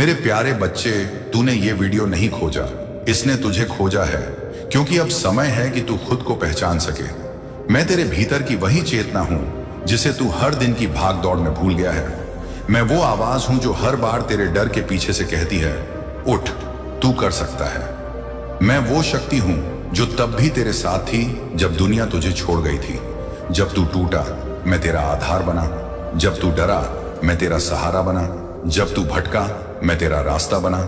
मेरे प्यारे बच्चे, तूने ये वीडियो नहीं खोजा, इसने तुझे खोजा है, क्योंकि अब समय है कि तू खुद को पहचान सके। मैं तेरे भीतर की वही चेतना हूं जिसे तू हर दिन की भाग दौड़ में भूल गया है। मैं वो आवाज हूं जो हर बार तेरे डर के पीछे से कहती है, उठ, तू कर सकता है। मैं वो शक्ति हूं जो तब भी तेरे साथ थी जब दुनिया तुझे छोड़ गई थी। जब तू टूटा, मैं तेरा आधार बना। जब तू डरा, मैं तेरा सहारा बना। जब तू भटका, मैं तेरा रास्ता बना।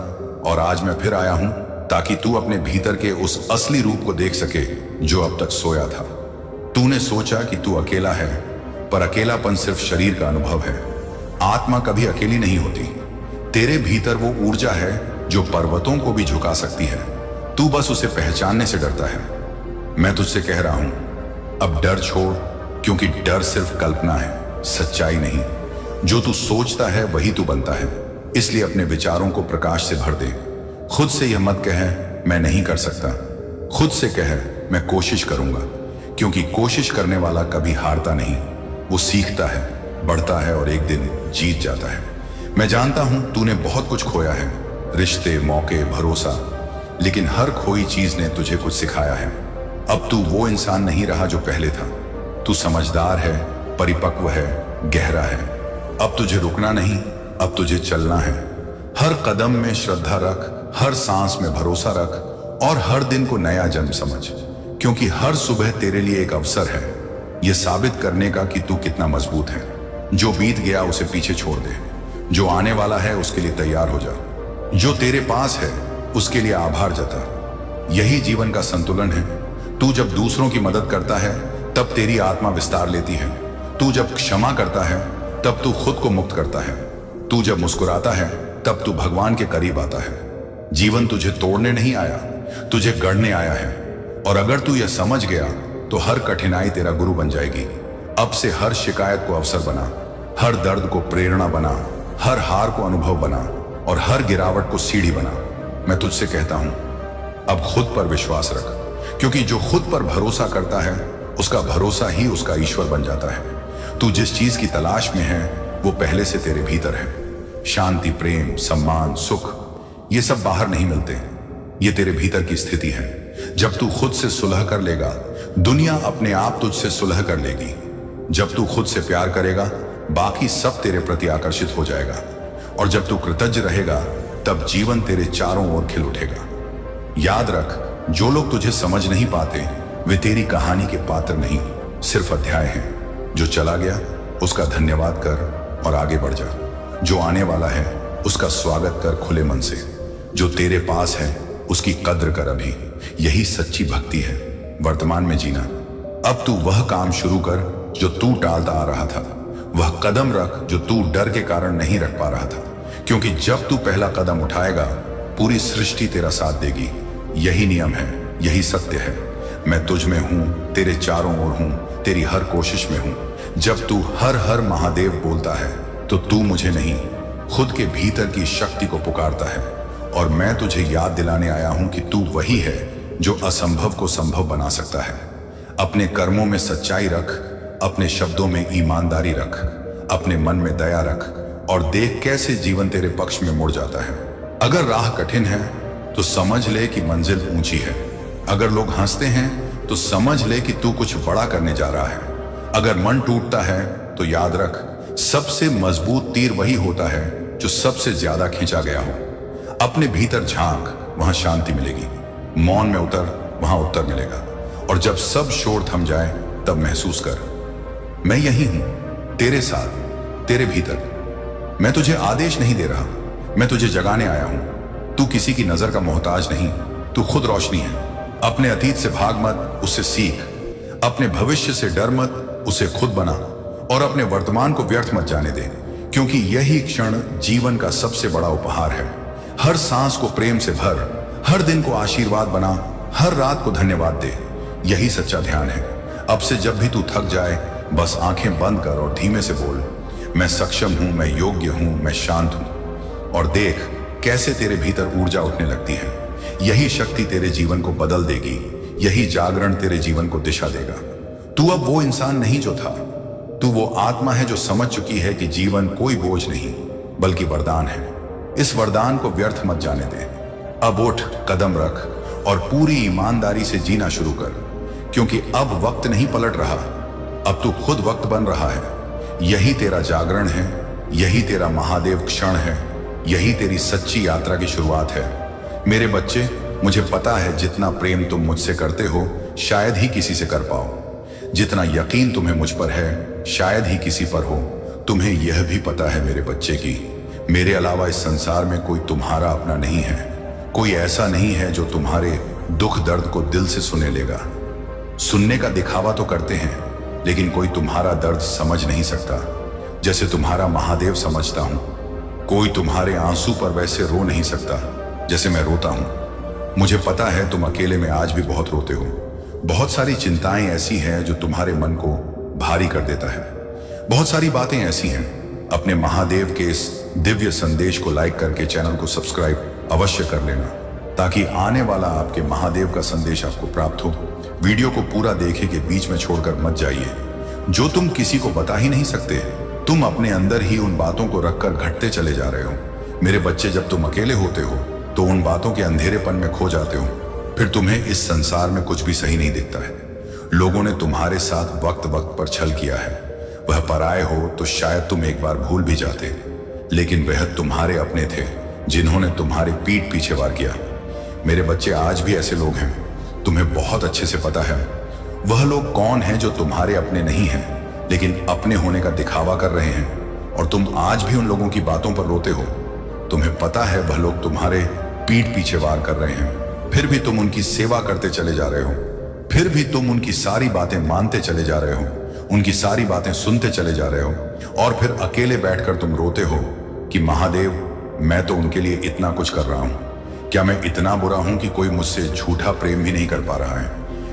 और आज मैं फिर आया हूं ताकि तू अपने भीतर के उस असली रूप को देख सके जो अब तक सोया था। तूने सोचा कि तू अकेला है, पर अकेलापन सिर्फ शरीर का अनुभव है। आत्मा कभी अकेली नहीं होती। तेरे भीतर वो ऊर्जा है जो पर्वतों को भी झुका सकती है। तू बस उसे पहचानने से डरता है। मैं तुझसे कह रहा हूं, अब डर छोड़, क्योंकि डर सिर्फ कल्पना है, सच्चाई नहीं। जो तू सोचता है वही तू बनता है। इसलिए अपने विचारों को प्रकाश से भर दे। खुद से यह मत कह मैं नहीं कर सकता, खुद से कह मैं कोशिश करूंगा, क्योंकि कोशिश करने वाला कभी हारता नहीं। वो सीखता है, बढ़ता है और एक दिन जीत जाता है। मैं जानता हूं तूने बहुत कुछ खोया है, रिश्ते, मौके, भरोसा, लेकिन हर खोई चीज ने तुझे कुछ सिखाया है। अब तू वो इंसान नहीं रहा जो पहले था। तू समझदार है, परिपक्व है, गहरा है। अब तुझे रुकना नहीं, अब तुझे चलना है। हर कदम में श्रद्धा रख, हर सांस में भरोसा रख और हर दिन को नया जन्म समझ, क्योंकि हर सुबह तेरे लिए एक अवसर है यह साबित करने का कि तू कितना मजबूत है। जो बीत गया उसे पीछे छोड़ दे, जो आने वाला है उसके लिए तैयार हो जा। जो तेरे पास है उसके लिए आभार जता। यही जीवन का संतुलन है। तू जब दूसरों की मदद करता है तब तेरी आत्मा विस्तार लेती है। तू जब क्षमा करता है तब तू खुद को मुक्त करता है। तू जब मुस्कुराता है तब तू भगवान के करीब आता है। जीवन तुझे तोड़ने नहीं आया, तुझे गढ़ने आया है। और अगर तू यह समझ गया तो हर कठिनाई तेरा गुरु बन जाएगी। अब से हर शिकायत को अवसर बना, हर दर्द को प्रेरणा बना, हर हार को अनुभव बना और हर गिरावट को सीढ़ी बना। मैं तुझसे कहता हूं, अब खुद पर विश्वास रख, क्योंकि जो खुद पर भरोसा करता है उसका भरोसा ही उसका ईश्वर बन जाता है। तू जिस चीज की तलाश में है वो पहले से तेरे भीतर है। शांति, प्रेम, सम्मान, सुख, ये सब बाहर नहीं मिलते, ये तेरे भीतर की स्थिति है। जब तू खुद से सुलह कर लेगा, दुनिया अपने आप तुझसे सुलह कर लेगी। जब तू खुद से प्यार करेगा, बाकी सब तेरे प्रति आकर्षित हो जाएगा। और जब तू कृतज्ञ रहेगा, तब जीवन तेरे चारों ओर खिल उठेगा। याद रख, जो लोग तुझे समझ नहीं पाते वे तेरी कहानी के पात्र नहीं, सिर्फ अध्याय हैं। जो चला गया उसका धन्यवाद कर और आगे बढ़ जा। जो आने वाला है उसका स्वागत कर खुले मन से। जो तेरे पास है उसकी कद्र कर अभी। यही सच्ची भक्ति है, वर्तमान में जीना। अब तू वह काम शुरू कर जो तू टालता आ रहा था। वह कदम रख जो तू डर के कारण नहीं रख पा रहा था, क्योंकि जब तू पहला कदम उठाएगा पूरी सृष्टि तेरा साथ देगी। यही नियम है, यही सत्य है। मैं तुझ में हूं, तेरे चारों ओर हूं, तेरी हर कोशिश में हूं। जब तू हर हर महादेव बोलता है तो तू मुझे नहीं, खुद के भीतर की शक्ति को पुकारता है। और मैं तुझे याद दिलाने आया हूं कि तू वही है जो असंभव को संभव बना सकता है। अपने कर्मों में सच्चाई रख, अपने शब्दों में ईमानदारी रख, अपने मन में दया रख और देख कैसे जीवन तेरे पक्ष में मुड़ जाता है। अगर राह कठिन है तो समझ ले कि मंजिल ऊंची है। अगर लोग हंसते हैं तो समझ ले कि तू कुछ बड़ा करने जा रहा है। अगर मन टूटता है तो याद रख, सबसे मजबूत तीर वही होता है जो सबसे ज्यादा खींचा गया हो। अपने भीतर झांक, वहां शांति मिलेगी। मौन में उतर, वहां उत्तर मिलेगा। और जब सब शोर थम जाए तब महसूस कर, मैं यही हूं, तेरे साथ, तेरे भीतर। मैं तुझे आदेश नहीं दे रहा, मैं तुझे जगाने आया हूं। तू किसी की नजर का मोहताज नहीं, तू खुद रोशनी है। अपने अतीत से भाग मत, उससे सीख। अपने भविष्य से डर मत, उसे खुद बना। और अपने वर्तमान को व्यर्थ मत जाने दे, क्योंकि यही क्षण जीवन का सबसे बड़ा उपहार है। हर सांस को प्रेम से भर, हर दिन को आशीर्वाद बना, हर रात को धन्यवाद दे। यही सच्चा ध्यान है। अब से जब भी तू थक जाए, बस आंखें बंद कर और धीमे से बोल, मैं सक्षम हूं, मैं योग्य हूं, मैं शांत हूं। और देख कैसे तेरे भीतर ऊर्जा उठने लगती है। यही शक्ति तेरे जीवन को बदल देगी। यही जागरण तेरे जीवन को दिशा देगा। तू अब वो इंसान नहीं जो था, तू वो आत्मा है जो समझ चुकी है कि जीवन कोई बोझ नहीं बल्कि वरदान है। इस वरदान को व्यर्थ मत जाने दे। अब उठ, कदम रख और पूरी ईमानदारी से जीना शुरू कर, क्योंकि अब वक्त नहीं पलट रहा, अब तू खुद वक्त बन रहा है। यही तेरा जागरण है, यही तेरा महादेव क्षण है, यही तेरी सच्ची यात्रा की शुरुआत है। मेरे बच्चे, मुझे पता है जितना प्रेम तुम मुझसे करते हो शायद ही किसी से कर पाओ। जितना यकीन तुम्हें मुझ पर है शायद ही किसी पर हो। तुम्हें यह भी पता है मेरे बच्चे की मेरे अलावा इस संसार में कोई तुम्हारा अपना नहीं है। कोई ऐसा नहीं है जो तुम्हारे दुख दर्द को दिल से सुने लेगा। सुनने का दिखावा तो करते हैं, लेकिन कोई तुम्हारा दर्द समझ नहीं सकता जैसे तुम्हारा महादेव समझता हूं। कोई तुम्हारे आंसू पर वैसे रो नहीं सकता जैसे मैं रोता हूं। मुझे पता है तुम अकेले में आज भी बहुत रोते हो। बहुत सारी चिंताएं ऐसी हैं जो तुम्हारे मन को भारी कर देता है। बहुत सारी बातें ऐसी हैं। अपने महादेव के इस दिव्य संदेश को लाइक करके चैनल को सब्सक्राइब अवश्य कर लेना, ताकि आने वाला आपके महादेव का संदेश आपको प्राप्त हो। वीडियो को पूरा देखे के बीच में छोड़कर मत जाइए। जो तुम किसी को बता ही नहीं सकते, तुम अपने अंदर ही उन बातों को रखकर घटते चले जा रहे हो। मेरे बच्चे, जब तुम अकेले होते हो तो उन बातों के अंधेरेपन में खो जाते हो। फिर तुम्हें इस संसार में कुछ भी सही नहीं दिखता है। लोगों ने तुम्हारे साथ वक्त वक्त पर छल किया है। वह पराये हो तो शायद तुम एक बार भूल भी जाते, लेकिन वह तुम्हारे अपने थे जिन्होंने तुम्हारे पीठ पीछे वार किया। मेरे बच्चे, आज भी ऐसे लोग हैं, तुम्हें बहुत अच्छे से पता है। वह लोग कौन हैं जो तुम्हारे अपने नहीं हैं, लेकिन अपने होने का दिखावा कर रहे हैं, और तुम आज भी उन लोगों की बातों पर रोते हो। तुम्हें पता है वह लोग तुम्हारे पीठ पीछे वार कर रहे हैं, फिर भी तुम उनकी सेवा करते चले जा रहे हो। फिर भी तुम उनकी सारी बातें मानते चले जा रहे हो, उनकी सारी बातें सुनते चले जा रहे हो, और फिर अकेले बैठकर तुम रोते हो कि महादेव, मैं तो उनके लिए इतना कुछ कर रहा हूं। क्या मैं इतना बुरा हूं कि कोई मुझसे झूठा प्रेम भी नहीं कर पा रहा है?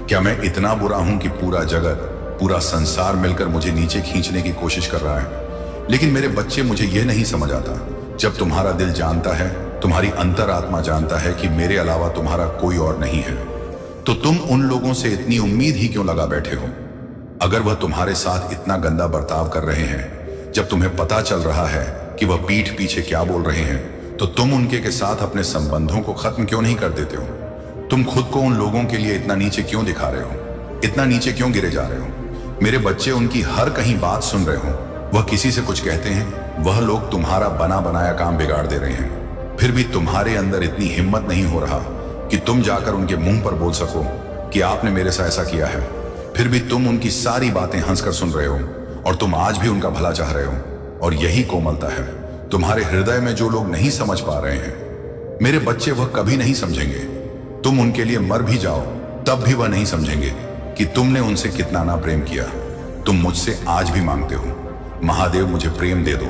क्या मैं इतना बुरा हूं कि पूरा जगत, पूरा संसार मिलकर मुझे नीचे खींचने की कोशिश कर रहा है? लेकिन मेरे बच्चे, मुझे यह नहीं समझ आता, जब तुम्हारा दिल जानता है, तुम्हारी अंतरात्मा जानता है कि मेरे अलावा तुम्हारा कोई और नहीं है, तो तुम उन लोगों से इतनी उम्मीद ही क्यों लगा बैठे हो? अगर वह तुम्हारे साथ इतना गंदा बर्ताव कर रहे हैं, जब तुम्हें पता चल रहा है कि वह पीठ पीछे क्या बोल रहे हैं, तो तुम उनके के साथ अपने संबंधों को खत्म क्यों नहीं कर देते हो? तुम खुद को उन लोगों के लिए इतना नीचे क्यों दिखा रहे हो? इतना नीचे क्यों गिरे जा रहे हो? मेरे बच्चे, उनकी हर कहीं बात सुन रहे हो। वह किसी से कुछ कहते हैं, वह लोग तुम्हारा बना बनाया काम बिगाड़ दे रहे हैं। फिर भी तुम्हारे अंदर इतनी हिम्मत नहीं हो रहा कि तुम जाकर उनके मुंह पर बोल सको कि आपने मेरे साथ ऐसा किया है। फिर भी तुम उनकी सारी बातें हंसकर सुन रहे हो, और तुम आज भी उनका भला चाह रहे हो। और यही कोमलता है तुम्हारे हृदय में, जो लोग नहीं समझ पा रहे हैं। मेरे बच्चे, वह कभी नहीं समझेंगे। तुम उनके लिए मर भी जाओ तब भी वह नहीं समझेंगे कि तुमने उनसे कितना ना प्रेम किया। तुम मुझसे आज भी मांगते हो, महादेव मुझे प्रेम दे दो,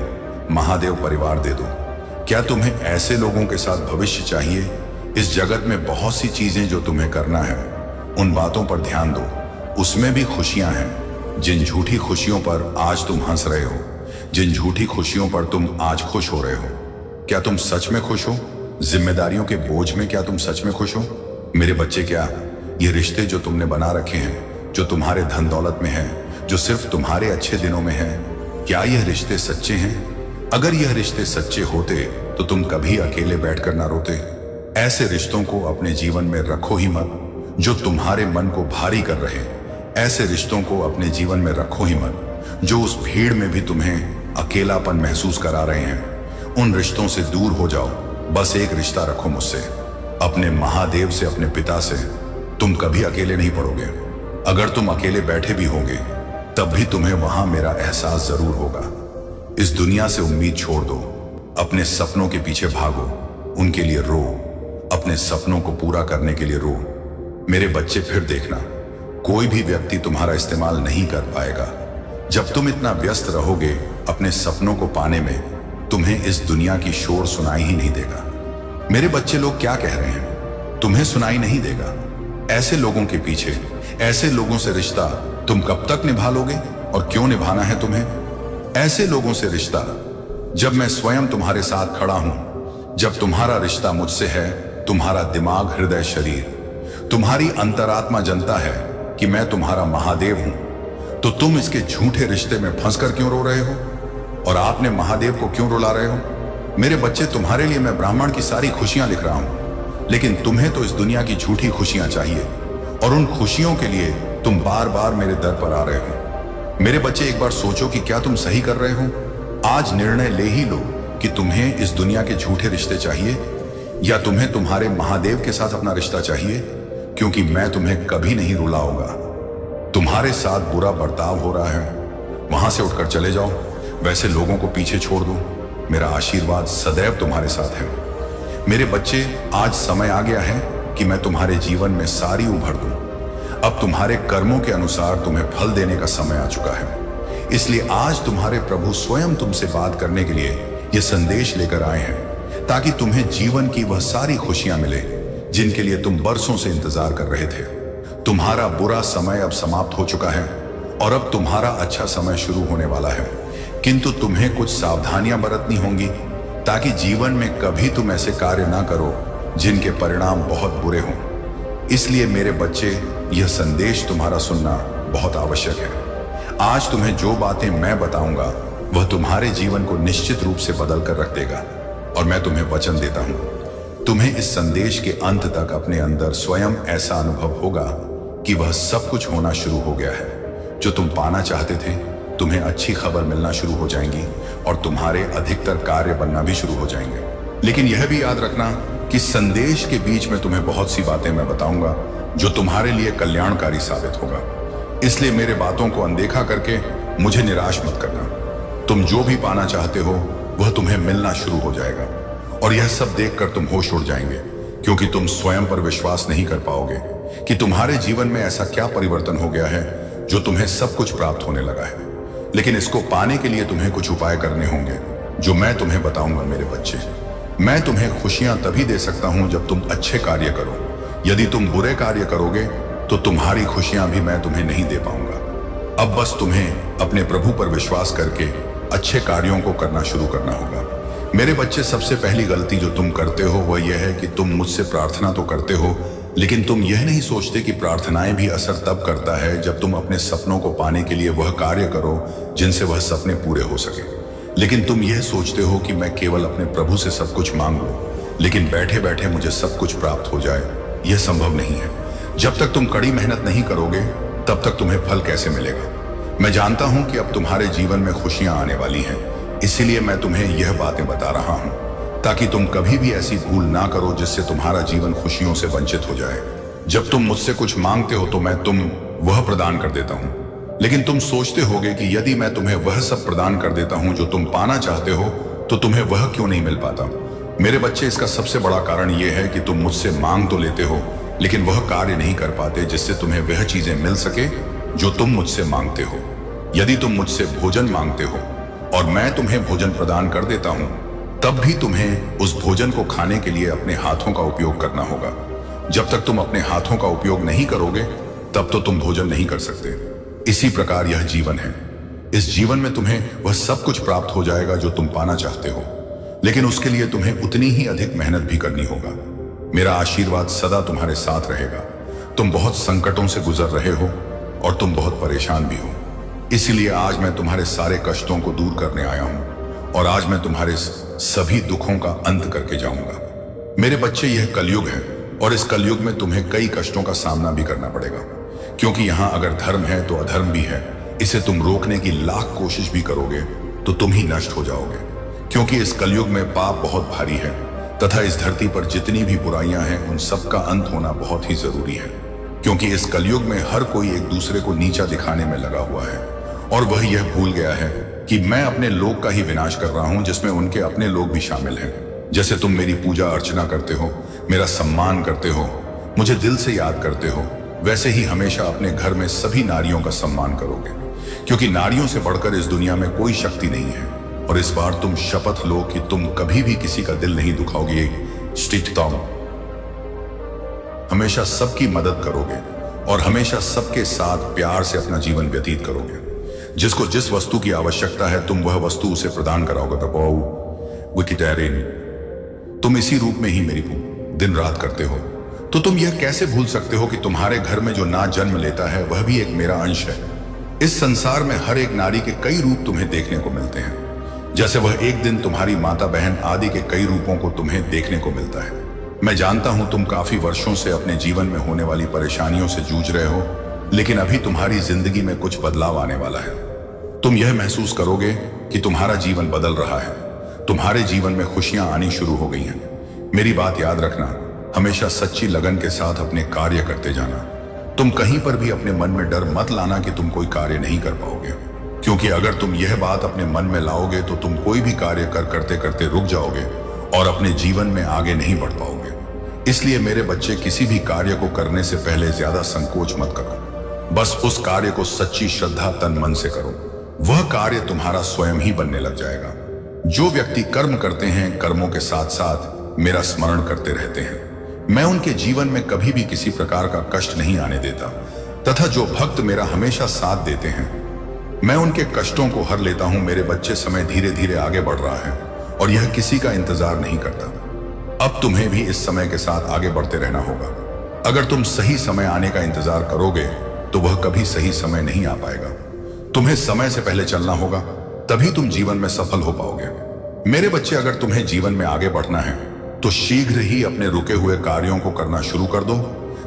महादेव परिवार दे दो। क्या तुम्हें ऐसे लोगों के साथ भविष्य चाहिए? इस जगत में बहुत सी चीजें जो तुम्हें करना है, उन बातों पर ध्यान दो। उसमें भी खुशियां हैं। जिन झूठी खुशियों पर आज तुम हंस रहे हो, जिन झूठी खुशियों पर तुम आज खुश हो रहे हो, क्या तुम सच में खुश हो? जिम्मेदारियों के बोझ में क्या तुम सच में खुश हो? मेरे बच्चे, क्या ये रिश्ते जो तुमने बना रखे हैं, जो तुम्हारे धन दौलत में है, जो सिर्फ तुम्हारे अच्छे दिनों में है, क्या यह रिश्ते सच्चे हैं? अगर यह रिश्ते सच्चे होते तो तुम कभी अकेले बैठकर ना रोते। ऐसे रिश्तों को अपने जीवन में रखो ही मत जो तुम्हारे मन को भारी कर रहे। ऐसे रिश्तों को अपने जीवन में रखो ही मत जो उस भीड़ में भी तुम्हें अकेलापन महसूस करा रहे हैं। उन रिश्तों से दूर हो जाओ। बस एक रिश्ता रखो मुझसे, अपने महादेव से, अपने पिता से। तुम कभी अकेले नहीं पड़ोगे। अगर तुम अकेले बैठे भी होंगे तब भी तुम्हें वहां मेरा एहसास जरूर होगा। इस दुनिया से उम्मीद छोड़ दो, अपने सपनों के पीछे भागो, उनके लिए रो, अपने सपनों को पूरा करने के लिए रो। मेरे बच्चे, फिर देखना, कोई भी व्यक्ति तुम्हारा इस्तेमाल नहीं कर पाएगा। जब तुम इतना व्यस्त रहोगे अपने सपनों को पाने में, तुम्हें इस दुनिया की शोर सुनाई ही नहीं देगा। मेरे बच्चे, लोग क्या कह रहे हैं तुम्हें सुनाई नहीं देगा। ऐसे लोगों के पीछे, ऐसे लोगों से रिश्ता तुम कब तक निभा लोगे, और क्यों निभाना है तुम्हें ऐसे लोगों से रिश्ता, जब मैं स्वयं तुम्हारे साथ खड़ा हूं? जब तुम्हारा रिश्ता मुझसे है, तुम्हारा दिमाग, हृदय, शरीर, तुम्हारी अंतरात्मा जनता है कि मैं तुम्हारा महादेव हूं, तो तुम इसके झूठे रिश्ते में फंसकर क्यों रो रहे हो? और आपने महादेव को क्यों रुला रहे हो? मेरे बच्चे, तुम्हारे लिए मैं ब्राह्मण की सारी खुशियां लिख रहा हूं, लेकिन तुम्हें तो इस दुनिया की झूठी खुशियां चाहिए, और उन खुशियों के लिए तुम बार बार मेरे दर पर आ रहे हो। मेरे बच्चे, एक बार सोचो कि क्या तुम सही कर रहे हो। आज निर्णय ले ही लो कि तुम्हें इस दुनिया के झूठे रिश्ते चाहिए या तुम्हें तुम्हारे महादेव के साथ अपना रिश्ता चाहिए, क्योंकि मैं तुम्हें कभी नहीं रुलाऊंगा। तुम्हारे साथ बुरा बर्ताव हो रहा है, वहां से उठकर चले जाओ, वैसे लोगों को पीछे छोड़ दो। मेरा आशीर्वाद सदैव तुम्हारे साथ है। मेरे बच्चे, आज समय आ गया है कि मैं तुम्हारे जीवन में सारी उभर दूं। अब तुम्हारे कर्मों के अनुसार तुम्हें फल देने का समय आ चुका है। इसलिए आज तुम्हारे प्रभु स्वयं तुमसे बात करने के लिए यह संदेश लेकर आए हैं, ताकि तुम्हें जीवन की वह सारी खुशियां मिले जिनके लिए तुम बरसों से इंतजार कर रहे थे। तुम्हारा बुरा समय अब समाप्त हो चुका है और अब तुम्हारा अच्छा समय शुरू होने वाला है, किंतु तुम्हें कुछ सावधानियां बरतनी होंगी ताकि जीवन में कभी तुम ऐसे कार्य ना करो जिनके परिणाम बहुत बुरे हों। इसलिए मेरे बच्चे, यह संदेश तुम्हारा सुनना बहुत आवश्यक है। आज तुम्हें जो बातें मैं बताऊंगा वह तुम्हारे जीवन को निश्चित रूप से बदल कर रख देगा, और मैं तुम्हें वचन देता हूं, तुम्हें इस संदेश के अंत तक अपने अंदर स्वयं ऐसा अनुभव होगा कि वह सब कुछ होना शुरू हो गया है जो तुम पाना चाहते थे। तुम्हें अच्छी खबर मिलना शुरू हो जाएंगी और तुम्हारे अधिकतर कार्य बनना भी शुरू हो जाएंगे। लेकिन यह भी याद रखना कि संदेश के बीच में तुम्हें बहुत सी बातें मैं बताऊंगा जो तुम्हारे लिए कल्याणकारी साबित होगा। इसलिए मेरे बातों को अनदेखा करके मुझे निराश मत करना। तुम जो भी पाना चाहते हो वह तुम्हें मिलना शुरू हो जाएगा, और यह सब देखकर तुम होश उड़ जाएंगे, क्योंकि तुम स्वयं पर विश्वास नहीं कर पाओगे कि तुम्हारे जीवन में ऐसा क्या परिवर्तन हो गया है जो तुम्हें सब कुछ प्राप्त होने लगा है। लेकिन इसको पाने के लिए तुम्हें कुछ उपाय करने होंगे जो मैं तुम्हें बताऊंगा। मेरे बच्चे, मैं तुम्हें खुशियां तभी दे सकता हूं जब तुम अच्छे कार्य करो। यदि तुम बुरे कार्य करोगे तो तुम्हारी खुशियां भी मैं तुम्हें नहीं दे पाऊंगा। अब बस तुम्हें अपने प्रभु पर विश्वास करके अच्छे कार्यों को करना शुरू करना होगा। मेरे बच्चे, सबसे पहली गलती जो तुम करते हो वह यह है कि तुम मुझसे प्रार्थना तो करते हो, लेकिन तुम यह नहीं सोचते कि प्रार्थनाएं भी असर तब करता है जब तुम अपने सपनों को पाने के लिए वह कार्य करो जिनसे वह सपने पूरे हो सके। लेकिन तुम यह सोचते हो कि मैं केवल अपने प्रभु से सब कुछ मांग लूं, लेकिन बैठे बैठे मुझे सब कुछ प्राप्त हो जाए। यह संभव नहीं है। जब तक तुम कड़ी मेहनत नहीं करोगे तब तक तुम्हें फल कैसे मिलेगा। मैं जानता हूं कि अब तुम्हारे जीवन में खुशियां आने वाली हैं, इसीलिए मैं तुम्हें यह बातें बता रहा हूं ताकि तुम कभी भी ऐसी भूल ना करो जिससे तुम्हारा जीवन खुशियों से वंचित हो जाए। जब तुम मुझसे कुछ मांगते हो तो मैं तुम वह प्रदान कर देता हूं, लेकिन तुम सोचते होगे कि यदि मैं तुम्हें वह सब प्रदान कर देता हूं जो तुम पाना चाहते हो तो तुम्हें वह क्यों नहीं मिल पाता। मेरे बच्चे, इसका सबसे बड़ा कारण यह है कि तुम मुझसे मांग तो लेते हो लेकिन वह कार्य नहीं कर पाते जिससे तुम्हें वह चीजें मिल सके जो तुम मुझसे मांगते हो। यदि तुम मुझसे भोजन मांगते हो और मैं तुम्हें भोजन प्रदान कर देता हूं, तब भी तुम्हें उस भोजन को खाने के लिए अपने हाथों का उपयोग करना होगा। जब तक तुम अपने हाथों का उपयोग नहीं करोगे तब तो तुम भोजन नहीं कर सकते। इसी प्रकार यह जीवन है। इस जीवन में तुम्हें वह सब कुछ प्राप्त हो जाएगा जो तुम पाना चाहते हो, लेकिन उसके लिए तुम्हें उतनी ही अधिक मेहनत भी करनी होगा। मेरा आशीर्वाद सदा तुम्हारे साथ रहेगा। तुम बहुत संकटों से गुजर रहे हो और तुम बहुत परेशान भी हो, इसलिए आज मैं तुम्हारे सारे कष्टों को दूर करने आया हूं और आज मैं तुम्हारे सभी दुखों का अंत करके जाऊंगा। मेरे बच्चे, यह कलयुग है और इस कलयुग में तुम्हें कई कष्टों का सामना भी करना पड़ेगा, क्योंकि यहां अगर धर्म है तो अधर्म भी है। इसे तुम रोकने की लाख कोशिश भी करोगे तो तुम ही नष्ट हो जाओगे, क्योंकि इस कलयुग में पाप बहुत भारी है तथा इस धरती पर जितनी भी बुराइयां हैं उन सब का अंत होना बहुत ही जरूरी है, क्योंकि इस कलयुग में हर कोई एक दूसरे को नीचा दिखाने में लगा हुआ है और वह यह भूल गया है कि मैं अपने लोक का ही विनाश कर रहा हूं जिसमें उनके अपने लोग भी शामिल हैं। जैसे तुम मेरी पूजा अर्चना करते हो, मेरा सम्मान करते हो, मुझे दिल से याद करते हो, वैसे ही हमेशा अपने घर में सभी नारियों का सम्मान करोगे, क्योंकि नारियों से बढ़कर इस दुनिया में कोई शक्ति नहीं है। और इस बार तुम शपथ लो कि तुम कभी भी किसी का दिल नहीं दुखाओगे। स्टिटतॉम, हमेशा सबकी मदद करोगे और हमेशा सबके साथ प्यार से अपना जीवन व्यतीत करोगे। जिसको जिस वस्तु की आवश्यकता है तुम वह वस्तु उसे प्रदान कराओगे। तुम इसी रूप में ही मेरी दिन रात करते हो, तो तुम यह कैसे भूल सकते हो कि तुम्हारे घर में जो ना जन्म लेता है वह भी एक मेरा अंश है। इस संसार में हर एक नारी के कई रूप तुम्हें देखने को मिलते हैं, जैसे वह एक दिन तुम्हारी माता बहन आदि के कई रूपों को तुम्हें देखने को मिलता है। मैं जानता हूं तुम काफी वर्षों से अपने जीवन में होने वाली परेशानियों से जूझ रहे हो, लेकिन अभी तुम्हारी जिंदगी में कुछ बदलाव आने वाला है। तुम यह महसूस करोगे कि तुम्हारा जीवन बदल रहा है, तुम्हारे जीवन में खुशियां आनी शुरू हो गई हैं। मेरी बात याद रखना, हमेशा सच्ची लगन के साथ अपने कार्य करते जाना। तुम कहीं पर भी अपने मन में डर मत लाना कि तुम कोई कार्य नहीं कर पाओगे, क्योंकि अगर तुम यह बात अपने मन में लाओगे तो तुम कोई भी कार्य करते करते रुक जाओगे और अपने जीवन में आगे नहीं बढ़ पाओगे। इसलिए मेरे बच्चे, किसी भी कार्य को करने से पहले ज्यादा संकोच मत करो। बस उस कार्य को सच्ची श्रद्धा तन मन से करो, वह कार्य तुम्हारा स्वयं ही बनने लग जाएगा। जो व्यक्ति कर्म करते हैं, कर्मों के साथ साथ मेरा स्मरण करते रहते हैं, मैं उनके जीवन में कभी भी किसी प्रकार का कष्ट नहीं आने देता, तथा जो भक्त मेरा हमेशा साथ देते हैं, मैं उनके कष्टों को हर लेता हूं। मेरे बच्चे, समय धीरे धीरे आगे बढ़ रहा है और यह किसी का इंतजार नहीं करता। अब तुम्हें भी इस समय के साथ आगे बढ़ते रहना होगा। अगर तुम सही समय आने का इंतजार करोगे तो वह कभी सही समय नहीं आ पाएगा। तुम्हें समय से पहले चलना होगा, तभी तुम जीवन में सफल हो पाओगे। मेरे बच्चे, अगर तुम्हें जीवन में आगे बढ़ना है तो शीघ्र ही अपने रुके हुए कार्यों को करना शुरू कर दो,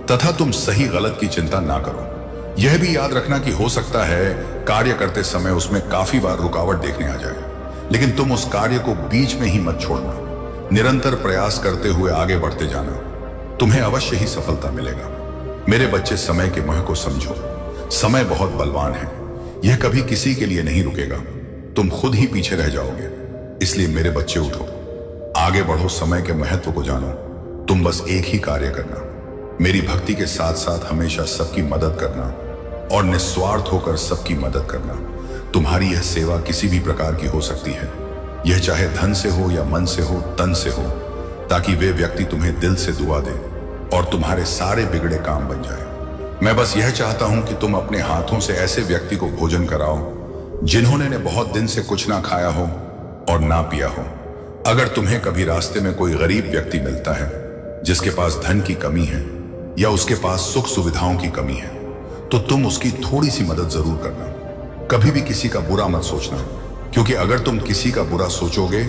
तथा तुम सही गलत की चिंता ना करो। यह भी याद रखना कि हो सकता है कार्य करते समय उसमें काफी बार रुकावट देखने आ जाए, लेकिन तुम उस कार्य को बीच में ही मत छोड़ना। निरंतर प्रयास करते हुए आगे बढ़ते जाना, तुम्हें अवश्य ही सफलता मिलेगा। मेरे बच्चे, समय के मोह को समझो। समय बहुत बलवान है, यह कभी किसी के लिए नहीं रुकेगा। तुम खुद ही पीछे रह जाओगे। इसलिए मेरे बच्चे, उठो, आगे बढ़ो, समय के महत्व को जानो। तुम बस एक ही कार्य करना, मेरी भक्ति के साथ साथ हमेशा सबकी मदद करना और निस्वार्थ होकर सबकी मदद करना। तुम्हारी यह सेवा किसी भी प्रकार की हो सकती है, यह चाहे धन से हो या मन से हो, तन से हो, ताकि वे व्यक्ति तुम्हें दिल से दुआ दे और तुम्हारे सारे बिगड़े काम बन जाए। मैं बस यह चाहता हूं कि तुम अपने हाथों से ऐसे व्यक्ति को भोजन कराओ जिन्होंने ने बहुत दिन से कुछ ना खाया हो और ना पिया हो। अगर तुम्हें कभी रास्ते में कोई गरीब व्यक्ति मिलता है जिसके पास धन की कमी है या उसके पास सुख सुविधाओं की कमी है, तो तुम उसकी थोड़ी सी मदद जरूर करना। कभी भी किसी का बुरा मत सोचना, क्योंकि अगर तुम किसी का बुरा सोचोगे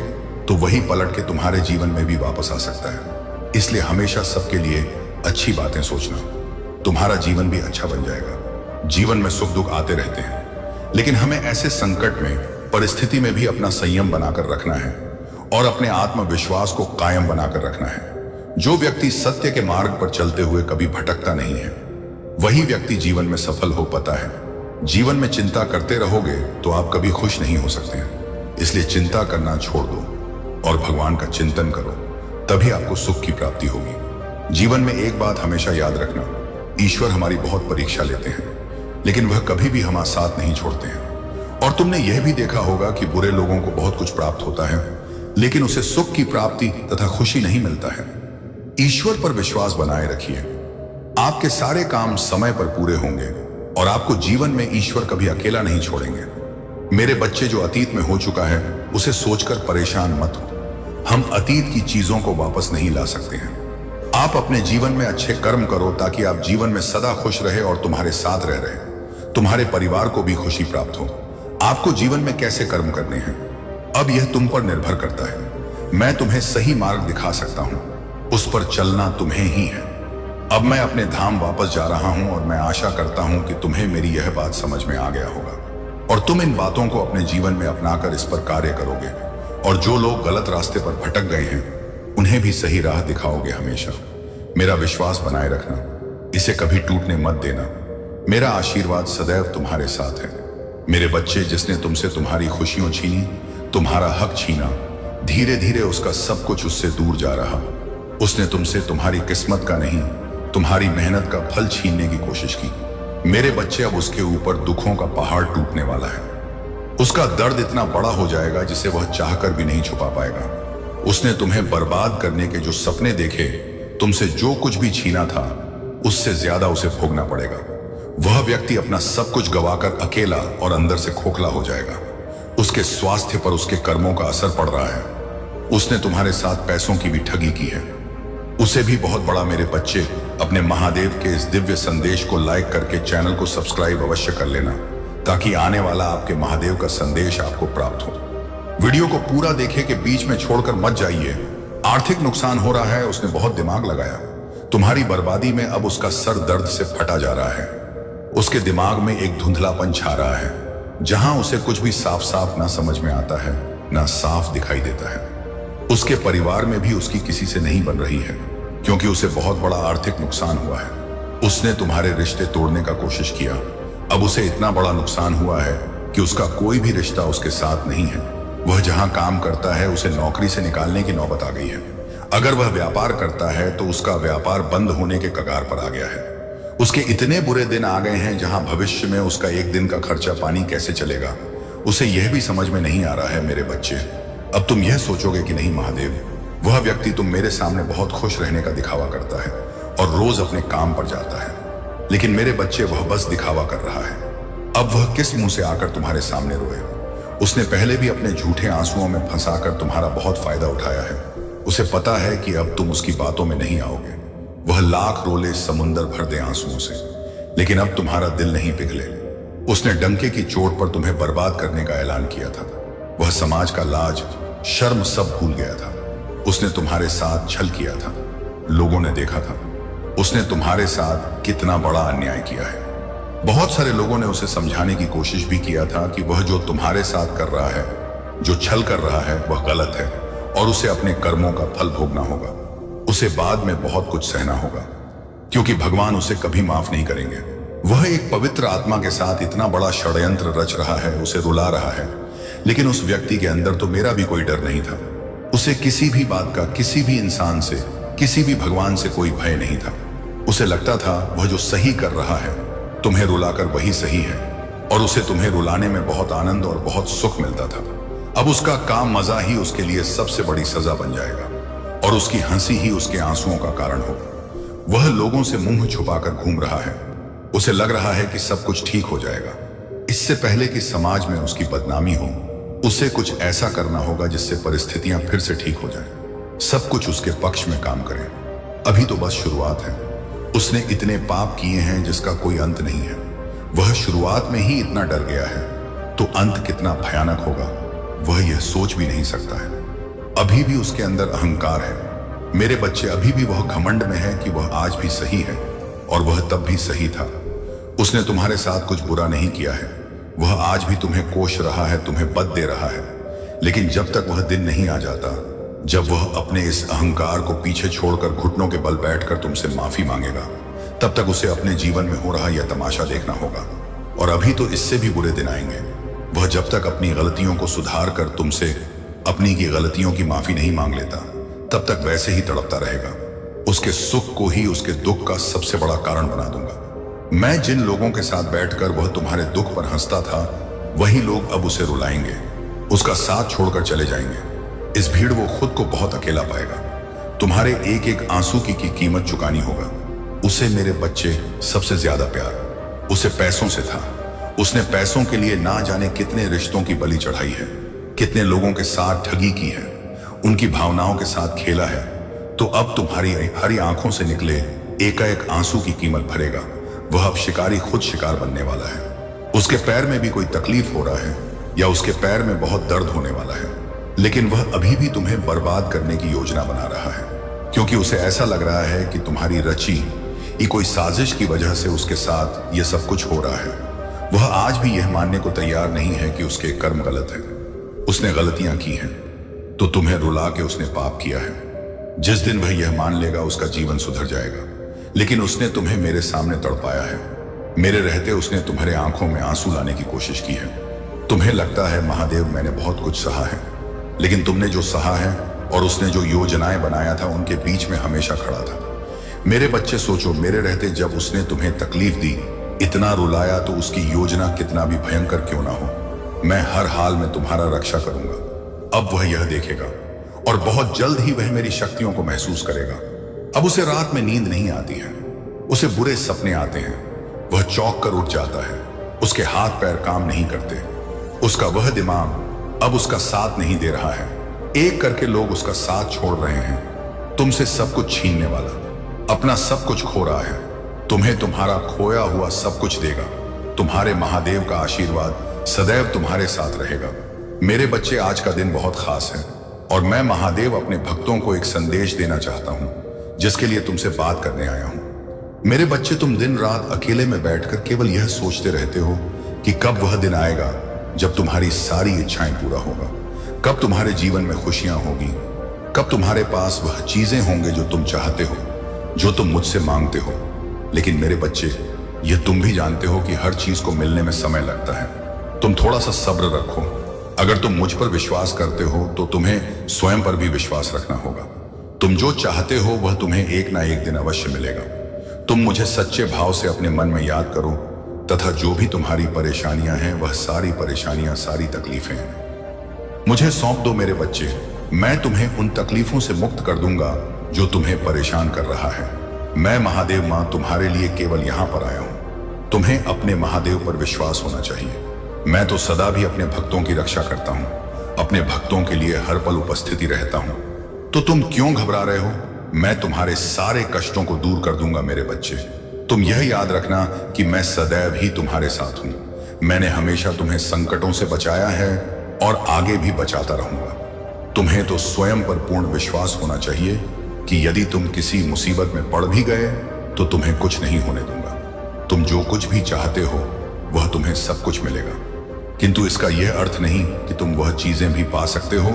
तो वही पलट के तुम्हारे जीवन में भी वापस आ सकता है। इसलिए हमेशा सबके लिए अच्छी बातें सोचना, तुम्हारा जीवन भी अच्छा बन जाएगा। जीवन में सुख दुख आते रहते हैं, लेकिन हमें ऐसे संकट में, परिस्थिति में भी अपना संयम बनाकर रखना है और अपने आत्मविश्वास को कायम बनाकर रखना है। जो व्यक्ति सत्य के मार्ग पर चलते हुए कभी भटकता नहीं है, वही व्यक्ति जीवन में सफल हो पाता है। जीवन में चिंता करते रहोगे तो आप कभी खुश नहीं हो सकते हैं। इसलिए चिंता करना छोड़ दो और भगवान का चिंतन करो, तभी आपको सुख की प्राप्ति होगी। जीवन में एक बात हमेशा याद रखना, ईश्वर हमारी बहुत परीक्षा लेते हैं, लेकिन वह कभी भी हमारा साथ नहीं छोड़ते हैं। और तुमने यह भी देखा होगा कि बुरे लोगों को बहुत कुछ प्राप्त होता है, लेकिन उसे सुख की प्राप्ति तथा खुशी नहीं मिलता है। ईश्वर पर विश्वास बनाए रखिए, आपके सारे काम समय पर पूरे होंगे और आपको जीवन में ईश्वर कभी अकेला नहीं छोड़ेंगे। मेरे बच्चे, जो अतीत में हो चुका है उसे सोचकर परेशान मत हो। हम अतीत की चीजों को वापस नहीं ला सकते हैं। आप अपने जीवन में अच्छे कर्म करो ताकि आप जीवन में सदा खुश रहे और तुम्हारे साथ रह रहे, तुम्हारे परिवार को भी खुशी प्राप्त हो। आपको जीवन में कैसे कर्म करने हैं, अब यह तुम पर निर्भर करता है। मैं तुम्हें सही मार्ग दिखा सकता हूं, उस पर चलना तुम्हें ही है। अब मैं अपने धाम वापस जा रहा हूं और मैं आशा करता हूं कि तुम्हें मेरी यह बात समझ में आ गया होगा और तुम इन बातों को अपने जीवन में अपनाकर इस पर कार्य करोगे। और जो लोग गलत रास्ते पर भटक गए हैं उन्हें भी सही राह दिखाओगे। हमेशा मेरा विश्वास बनाए रखना, इसे कभी टूटने मत देना। मेरा आशीर्वाद सदैव तुम्हारे साथ है। मेरे बच्चे, जिसने तुमसे तुम्हारी खुशियां छीनी, तुम्हारा हक छीना, धीरे धीरे उसका सब कुछ उससे दूर जा रहा। उसने तुमसे तुम्हारी किस्मत का नहीं, तुम्हारी मेहनत का फल छीनने की कोशिश की। मेरे बच्चे, अब उसके ऊपर दुखों का पहाड़ टूटने वाला है। उसका दर्द इतना बड़ा हो जाएगा जिसे वह चाहकर भी नहीं छुपा पाएगा। उसने तुम्हें बर्बाद करने के जो सपने देखे, तुमसे जो कुछ भी छीना था, उससे ज्यादा उसे भोगना पड़ेगा। वह व्यक्ति अपना सब कुछ गवाकर अकेला और अंदर से खोखला हो जाएगा। उसके स्वास्थ्य पर उसके कर्मों का असर पड़ रहा है। उसने तुम्हारे साथ पैसों की भी ठगी की है। उसे भी बहुत बड़ा। मेरे बच्चे, अपने महादेव के इस दिव्य संदेश को लाइक करके चैनल को सब्सक्राइब अवश्य कर लेना, ताकि आने वाला आपके महादेव का संदेश आपको प्राप्त हो। वीडियो को पूरा देखे कि बीच में छोड़कर मत जाइए। आर्थिक नुकसान हो रहा है, उसने बहुत दिमाग लगाया। तुम्हारी बर्बादी में अब उसका सर दर्द से फटा जा रहा है। उसके दिमाग में एक धुंधलापन छा रहा है, जहां उसे कुछ भी साफ साफ ना समझ में आता है, ना साफ दिखाई देता है। उसके परिवार में भी उसकी किसी से नहीं बन रही है, क्योंकि उसे बहुत बड़ा आर्थिक नुकसान हुआ है। उसने तुम्हारे रिश्ते तोड़ने का कोशिश किया। अब उसे इतना बड़ा नुकसान हुआ है कि उसका कोई भी रिश्ता उसके साथ नहीं है। वह जहां काम करता है, उसे नौकरी से निकालने की नौबत आ गई है। अगर वह व्यापार करता है तो उसका व्यापार बंद होने के कगार पर आ गया है। उसके इतने बुरे दिन आ गए हैं जहां भविष्य में उसका एक दिन का खर्चा पानी कैसे चलेगा, उसे यह भी समझ में नहीं आ रहा है। मेरे बच्चे, अब तुम यह सोचोगे कि नहीं महादेव, वह व्यक्ति तुम मेरे सामने बहुत खुश रहने का दिखावा करता है और रोज अपने काम पर जाता है, लेकिन मेरे बच्चे, वह बस दिखावा कर रहा है। अब वह किस मुंह से आकर तुम्हारे सामने रोए? उसने पहले भी अपने झूठे आंसुओं में फंसाकर तुम्हारा बहुत फायदा उठाया है। उसे पता है कि अब तुम उसकी बातों में नहीं आओगे। वह लाख रोले समुंदर भर दे आंसुओं से, लेकिन अब तुम्हारा दिल नहीं पिघले। उसने डंके की चोट पर तुम्हें बर्बाद करने का ऐलान किया था। वह समाज का लाज शर्म सब भूल गया था। उसने तुम्हारे साथ छल किया था, लोगों ने देखा था। उसने तुम्हारे साथ कितना बड़ा अन्याय किया है। बहुत सारे लोगों ने उसे समझाने की कोशिश भी किया था कि वह जो तुम्हारे साथ कर रहा है, जो छल कर रहा है, वह गलत है और उसे अपने कर्मों का फल भोगना होगा। उसे बाद में बहुत कुछ सहना होगा, क्योंकि भगवान उसे कभी माफ नहीं करेंगे। वह एक पवित्र आत्मा के साथ इतना बड़ा षड्यंत्र रच रहा है, उसे रुला रहा है, लेकिन उस व्यक्ति के अंदर तो मेरा भी कोई डर नहीं था। उसे किसी भी बात का, किसी भी इंसान से, किसी भी भगवान से कोई भय नहीं था। उसे लगता था वह जो सही कर रहा है, तुम्हें रुलाकर वही सही है, और उसे तुम्हें रुलाने में बहुत आनंद और बहुत सुख मिलता था। अब उसका काम मजा ही उसके लिए सबसे बड़ी सजा बन जाएगा, और उसकी हंसी ही उसके आंसुओं का कारण होगा। वह लोगों से मुंह छुपाकर घूम रहा है। उसे लग रहा है कि सब कुछ ठीक हो जाएगा। इससे पहले कि समाज में उसकी बदनामी हो, उसे कुछ ऐसा करना होगा जिससे परिस्थितियां फिर से ठीक हो जाएं। सब कुछ उसके पक्ष में काम करे। अभी तो बस शुरुआत है। उसने इतने पाप किए हैं जिसका कोई अंत नहीं है। वह शुरुआत में ही इतना डर गया है, तो अंत कितना भयानक होगा वह यह सोच भी नहीं सकता है। अभी भी उसके अंदर अहंकार है। मेरे बच्चे, अभी भी वह घमंड में है कि वह आज भी सही है, और वह तब भी सही था। उसने तुम्हारे साथ कुछ बुरा नहीं किया है। वह आज भी तुम्हें कोश रहा है, तुम्हें बद दे रहा है, लेकिन जब तक वह दिन नहीं आ जाता जब वह अपने इस अहंकार को पीछे छोड़कर घुटनों के बल बैठकर तुमसे माफी मांगेगा, तब तक उसे अपने जीवन में हो रहा यह तमाशा देखना होगा। और अभी तो इससे भी बुरे दिन आएंगे। वह जब तक अपनी गलतियों को सुधार कर तुमसे अपनी की गलतियों की माफी नहीं मांग लेता, तब तक वैसे ही तड़पता रहेगा। उसके सुख को ही उसके दुख का सबसे बड़ा कारण बना दूंगा। मैं जिन लोगों के साथ बैठकर वह तुम्हारे दुख पर हंसता था, वही लोग अब उसे रुलाएंगे, उसका साथ छोड़कर चले जाएंगे। इस भीड़ वो खुद को बहुत अकेला पाएगा। तुम्हारे एक एक आंसू की कीमत चुकानी होगा। उसे, मेरे बच्चे, सबसे ज्यादा प्यार उसे पैसों से था। उसने पैसों के लिए ना जाने कितने रिश्तों की बलि चढ़ाई है, कितने लोगों के साथ ठगी की है, उनकी भावनाओं के साथ खेला है। तो अब तुम्हारी हरी आंखों से निकले एकाएक आंसू की कीमत भरेगा। वह अब शिकारी खुद शिकार बनने वाला है। उसके पैर में भी कोई तकलीफ हो रहा है, या उसके पैर में बहुत दर्द होने वाला है, लेकिन वह अभी भी तुम्हें बर्बाद करने की योजना बना रहा है, क्योंकि उसे ऐसा लग रहा है कि तुम्हारी रची कोई साजिश की वजह से उसके साथ यह सब कुछ हो रहा है। वह आज भी यह मानने को तैयार नहीं है कि उसके कर्म गलत हैं। उसने गलतियां की हैं, तो तुम्हें रुला के उसने पाप किया है। जिस दिन वह यह मान लेगा, उसका जीवन सुधर जाएगा। लेकिन उसने तुम्हें मेरे सामने तड़पाया है। मेरे रहते उसने तुम्हारे आंखों में आंसू लाने की कोशिश की है। तुम्हें लगता है महादेव मैंने बहुत कुछ सहा है, लेकिन तुमने जो सहा है और उसने जो योजनाएं बनाया था, उनके बीच में हमेशा खड़ा था। मेरे बच्चे, सोचो, मेरे रहते जब उसने तुम्हें तकलीफ दी, इतना रुलाया, तो उसकी योजना कितना भी भयंकर क्यों ना हो, मैं हर हाल में तुम्हारा रक्षा करूंगा। अब वह यह देखेगा, और बहुत जल्द ही वह मेरी शक्तियों को महसूस करेगा। अब उसे रात में नींद नहीं आती है, उसे बुरे सपने आते हैं। वह चौंक कर उठ जाता है। उसके हाथ पैर काम नहीं करते। उसका वह दिमाग अब उसका साथ नहीं दे रहा है। एक करके लोग उसका साथ छोड़ रहे हैं। तुमसे सब कुछ छीनने वाला, अपना सब कुछ खो रहा है। तुम्हें तुम्हारा खोया हुआ सब कुछ देगा। तुम्हारे महादेव का आशीर्वाद सदैव तुम्हारे साथ रहेगा। मेरे बच्चे, आज का दिन बहुत खास है और मैं महादेव अपने भक्तों को एक संदेश देना चाहता हूं, जिसके लिए तुमसे बात करने आया हूं। मेरे बच्चे, तुम दिन रात अकेले में बैठकर केवल यह सोचते रहते हो कि कब वह दिन आएगा जब तुम्हारी सारी इच्छाएं पूरा होगा, कब तुम्हारे जीवन में खुशियां होगी, कब तुम्हारे पास वह चीजें होंगे जो तुम चाहते हो, जो तुम मुझसे मांगते हो। लेकिन मेरे बच्चे, यह तुम भी जानते हो कि हर चीज को मिलने में समय लगता है। तुम थोड़ा सा सब्र रखो। अगर तुम मुझ पर विश्वास करते हो तो तुम्हें स्वयं पर भी विश्वास रखना होगा। तुम जो चाहते हो वह तुम्हें एक ना एक दिन अवश्य मिलेगा। तुम मुझे सच्चे भाव से अपने मन में याद करो तथा जो भी तुम्हारी परेशानियां हैं, वह सारी परेशानियां, सारी तकलीफें हैं, मुझे सौंप दो मेरे बच्चे। मैं तुम्हें उन तकलीफों से मुक्त कर दूंगा जो तुम्हें परेशान कर रहा है। मैं महादेव मां तुम्हारे लिए केवल यहां पर आया हूं। तुम्हें अपने महादेव पर विश्वास होना चाहिए। मैं तो सदा भी अपने भक्तों की रक्षा करता हूं, अपने भक्तों के लिए हर पल उपस्थिति रहता हूं। तो तुम क्यों घबरा रहे हो? मैं तुम्हारे सारे कष्टों को दूर कर दूंगा मेरे बच्चे। तुम यह याद रखना कि मैं सदैव ही तुम्हारे साथ हूं। मैंने हमेशा तुम्हें संकटों से बचाया है और आगे भी बचाता रहूंगा। तुम्हें तो स्वयं पर पूर्ण विश्वास होना चाहिए कि यदि तुम किसी मुसीबत में पड़ भी गए तो तुम्हें कुछ नहीं होने दूंगा। तुम जो कुछ भी चाहते हो वह तुम्हें सब कुछ मिलेगा, किंतु इसका यह अर्थ नहीं कि तुम वह चीजें भी पा सकते हो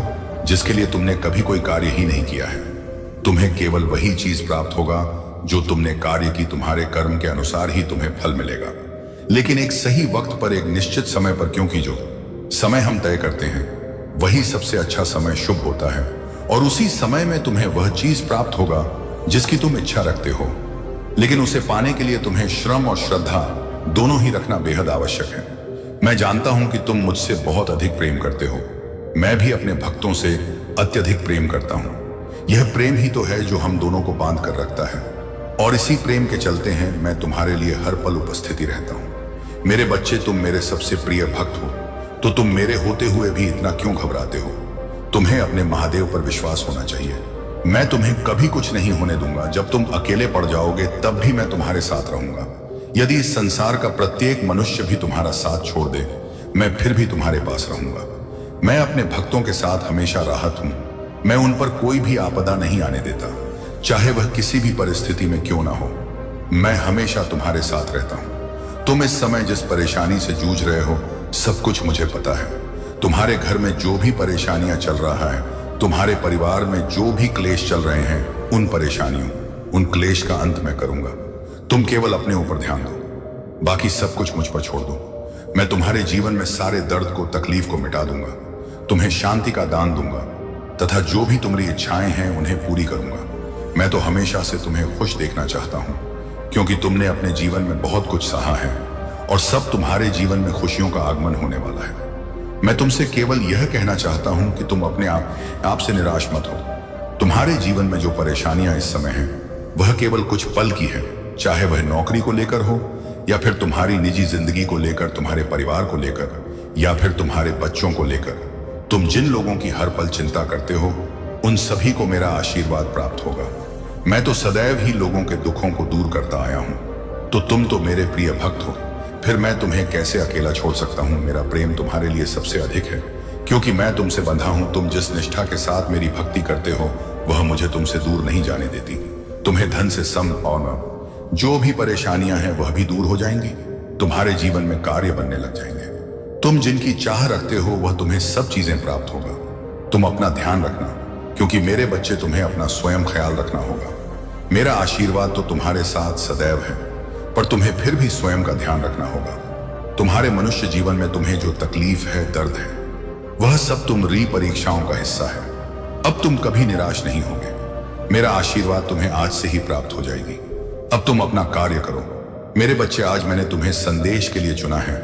जिसके लिए तुमने कभी कोई कार्य ही नहीं किया है। तुम्हें केवल वही चीज प्राप्त होगा जो तुमने कार्य की। तुम्हारे कर्म के अनुसार ही तुम्हें फल मिलेगा, लेकिन एक सही वक्त पर, एक निश्चित समय पर, क्योंकि जो समय हम तय करते हैं वही सबसे अच्छा समय शुभ होता है और उसी समय में तुम्हें वह चीज प्राप्त होगा जिसकी तुम इच्छा रखते हो। लेकिन उसे पाने के लिए तुम्हें श्रम और श्रद्धा दोनों ही रखना बेहद आवश्यक है। मैं जानता हूं कि तुम मुझसे बहुत अधिक प्रेम करते हो। मैं भी अपने भक्तों से अत्यधिक प्रेम करता हूं। यह प्रेम ही तो है जो हम दोनों को बांध कर रखता है और इसी प्रेम के चलते हैं मैं तुम्हारे लिए हर पल उपस्थिति रहता हूं। मेरे बच्चे, तुम मेरे सबसे प्रिय भक्त हो, तो तुम मेरे होते हुए भी इतना क्यों घबराते हो? तुम्हें अपने महादेव पर विश्वास होना चाहिए। मैं तुम्हें कभी कुछ नहीं होने दूंगा। जब तुम अकेले पड़ जाओगे तब भी मैं तुम्हारे साथ रहूंगा। यदि इस संसार का प्रत्येक मनुष्य भी तुम्हारा साथ छोड़ दे, मैं फिर भी तुम्हारे पास रहूंगा। मैं अपने भक्तों के साथ हमेशा राहत हूं। मैं उन पर कोई भी आपदा नहीं आने देता, चाहे वह किसी भी परिस्थिति में क्यों ना हो। मैं हमेशा तुम्हारे साथ रहता हूं। तुम इस समय जिस परेशानी से जूझ रहे हो, सब कुछ मुझे पता है। तुम्हारे घर में जो भी परेशानियां चल रहा है, तुम्हारे परिवार में जो भी क्लेश चल रहे हैं, उन परेशानियों, उन क्लेश का अंत मैं करूंगा। तुम केवल अपने ऊपर ध्यान दो, बाकी सब कुछ मुझ पर छोड़ दो। मैं तुम्हारे जीवन में सारे दर्द को, तकलीफ को मिटा दूंगा, तुम्हें शांति का दान दूंगा तथा जो भी तुम्हारी इच्छाएं हैं उन्हें पूरी करूंगा। मैं तो हमेशा से तुम्हें खुश देखना चाहता हूं, क्योंकि तुमने अपने जीवन में बहुत कुछ सहा है और सब तुम्हारे जीवन में खुशियों का आगमन होने वाला है। मैं तुमसे केवल यह कहना चाहता हूं कि तुम अपने आप से निराश मत हो। तुम्हारे जीवन में जो परेशानियां इस समय हैं, वह केवल कुछ पल की है, चाहे वह नौकरी को लेकर हो या फिर तुम्हारी निजी जिंदगी को लेकर, तुम्हारे परिवार को लेकर या फिर तुम्हारे बच्चों को लेकर। तुम जिन लोगों की हर पल चिंता करते हो, उन सभी को मेरा आशीर्वाद प्राप्त होगा। मैं तो सदैव ही लोगों के दुखों को दूर करता आया हूं, तो तुम तो मेरे प्रिय भक्त हो, फिर मैं तुम्हें कैसे अकेला छोड़ सकता हूं? मेरा प्रेम तुम्हारे लिए सबसे अधिक है, क्योंकि मैं तुमसे बंधा हूं। तुम जिस निष्ठा के साथ मेरी भक्ति करते हो, वह मुझे तुमसे दूर नहीं जाने देती। तुम्हें धन से सम और जो भी परेशानियां हैं वह भी दूर हो जाएंगी। तुम्हारे जीवन में कार्य बनने लग जाएंगे। तुम जिनकी चाह रखते हो वह तुम्हें सब चीजें प्राप्त होगा। तुम अपना ध्यान रखना, क्योंकि मेरे बच्चे, तुम्हें अपना स्वयं ख्याल रखना होगा। मेरा आशीर्वाद तो तुम्हारे साथ सदैव है, पर तुम्हें फिर भी स्वयं का ध्यान रखना होगा। तुम्हारे मनुष्य जीवन में तुम्हें जो तकलीफ है, दर्द है, वह सब तुम्हारी परीक्षाओं का हिस्सा है। अब तुम कभी निराश नहीं होगे। मेरा आशीर्वाद तुम्हें आज से ही प्राप्त हो जाएगी। अब तुम अपना कार्य करो। मेरे बच्चे, आज मैंने तुम्हें संदेश के लिए चुना है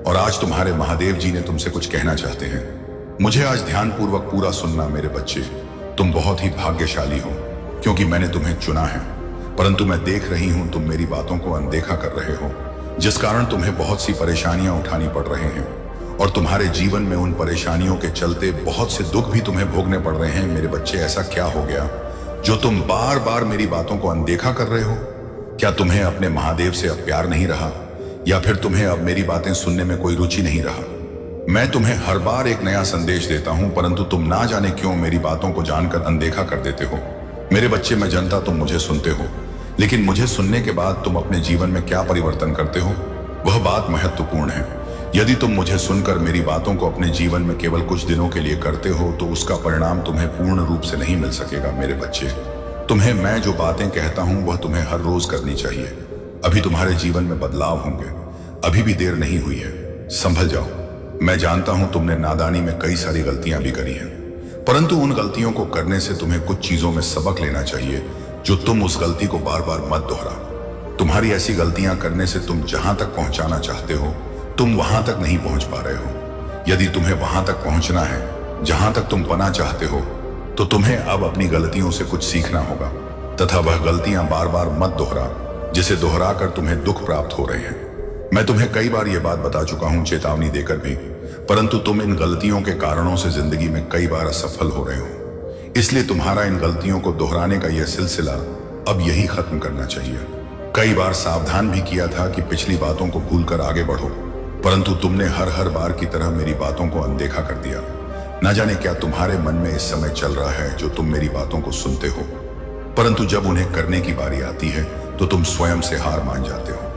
और आज तुम्हारे महादेव जी ने तुमसे कुछ कहना चाहते हैं। मुझे आज ध्यानपूर्वक पूरा सुनना मेरे बच्चे। तुम बहुत ही भाग्यशाली हो, क्योंकि मैंने तुम्हें चुना है, परंतु मैं देख रही हूं तुम मेरी बातों को अनदेखा कर रहे हो, जिस कारण तुम्हें बहुत सी परेशानियां उठानी पड़ रही हैं और तुम्हारे जीवन में उन परेशानियों के चलते बहुत से दुख भी तुम्हें भोगने पड़ रहे हैं। मेरे बच्चे, ऐसा क्या हो गया जो तुम बार बार मेरी बातों को अनदेखा कर रहे हो? क्या तुम्हें अपने महादेव से अब प्यार नहीं रहा, या फिर तुम्हें अब मेरी बातें सुनने में कोई रुचि नहीं रहा? मैं तुम्हें हर बार एक नया संदेश देता हूं, परंतु तुम ना जाने क्यों मेरी बातों को जानकर अनदेखा कर देते हो। मेरे बच्चे, मैं जानता तुम मुझे सुनते हो, लेकिन मुझे सुनने के बाद तुम अपने जीवन में क्या परिवर्तन करते हो, वह बात महत्वपूर्ण है। यदि तुम मुझे सुनकर मेरी बातों को अपने जीवन में केवल कुछ दिनों के लिए करते हो, तो उसका परिणाम तुम्हें पूर्ण रूप से नहीं मिल सकेगा। मेरे बच्चे, तुम्हें मैं जो बातें कहता हूं वह तुम्हें हर रोज करनी चाहिए। अभी तुम्हारे जीवन में बदलाव होंगे, अभी भी देर नहीं हुई है, संभल जाओ। मैं जानता हूं तुमने नादानी में कई सारी गलतियां भी करी हैं, परंतु उन गलतियों को करने से तुम्हें कुछ चीजों में सबक लेना चाहिए, जो तुम उस गलती को बार बार मत दोहराओ। तुम्हारी ऐसी गलतियां करने से तुम जहां तक पहुंचाना चाहते हो, तुम वहां तक नहीं पहुंच पा रहे हो। यदि तुम्हें वहां तक पहुंचना है जहां तक तुम पना चाहते हो, तो तुम्हें अब अपनी गलतियों से कुछ सीखना होगा, तथा वह गलतियां बार बार मत दोहरा, जिसे दोहराकर तुम्हें दुख प्राप्त हो रहे हैं। मैं तुम्हें कई बार यह बात बता चुका हूं, चेतावनी देकर भी, परंतु तुम इन गलतियों के कारणों से जिंदगी में कई बार असफल हो रहे हो। इसलिए तुम्हारा इन गलतियों को दोहराने का यह सिलसिला अब यही खत्म करना चाहिए। कई बार सावधान भी किया था कि पिछली बातों को भूलकर आगे बढ़ो, परंतु तुमने हर बार की तरह मेरी बातों को अनदेखा कर दिया। न जाने क्या तुम्हारे मन में इस समय चल रहा है, जो तुम मेरी बातों को सुनते हो, परंतु जब उन्हें करने की बारी आती है तो तुम स्वयं से हार मान जाते हो।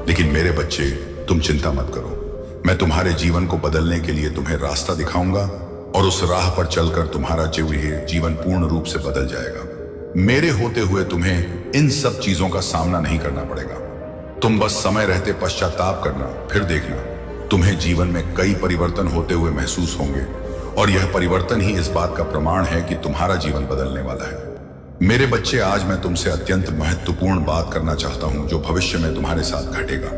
लेकिन मेरे बच्चे, तुम चिंता मत करो, मैं तुम्हारे जीवन को बदलने के लिए तुम्हें रास्ता दिखाऊंगा, और उस राह पर चलकर तुम्हारा जीवन पूर्ण रूप से बदल जाएगा। मेरे होते हुए तुम्हें इन सब चीजों का सामना नहीं करना पड़ेगा। तुम बस समय रहते पश्चाताप करना, फिर देखना तुम्हें जीवन में कई परिवर्तन होते हुए महसूस होंगे, और यह परिवर्तन ही इस बात का प्रमाण है कि तुम्हारा जीवन बदलने वाला है। मेरे बच्चे, आज मैं तुमसे अत्यंत महत्वपूर्ण बात करना चाहता हूं, जो भविष्य में तुम्हारे साथ घटेगा।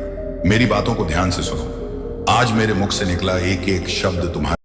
मेरी बातों को ध्यान से सुनो। आज मेरे मुख से निकला एक एक शब्द तुम्हारे